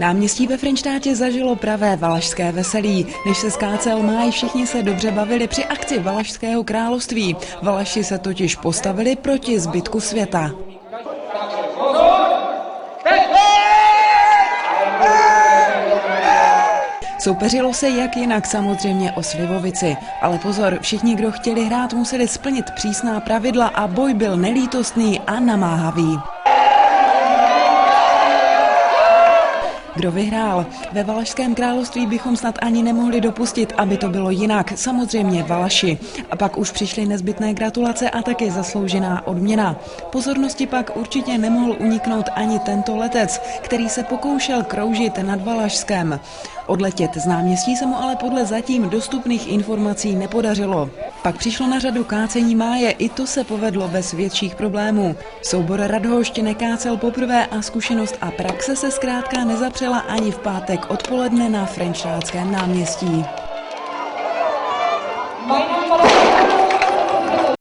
Náměstí ve Frenštátě zažilo pravé valašské veselí. Než se skácel máj, všichni se dobře bavili při akci Valašského království. Valaši se totiž postavili proti zbytku světa. Soupeřilo se jak jinak, samozřejmě o slivovici. Ale pozor, všichni, kdo chtěli hrát, museli splnit přísná pravidla a boj byl nelítostný a namáhavý. Kdo vyhrál? Ve Valašském království bychom snad ani nemohli dopustit, aby to bylo jinak. Samozřejmě Valaši. A pak už přišly nezbytné gratulace a taky zasloužená odměna. Pozornosti pak určitě nemohl uniknout ani tento letec, který se pokoušel kroužit nad Valašskem. Odletět z náměstí se mu ale podle zatím dostupných informací nepodařilo. Pak přišlo na řadu kácení máje, i to se povedlo bez větších problémů. Soubor Radhošť nekácel poprvé a zkušenost a praxe se zkrátka nezapřela ani v pátek odpoledne na Frenštátském náměstí.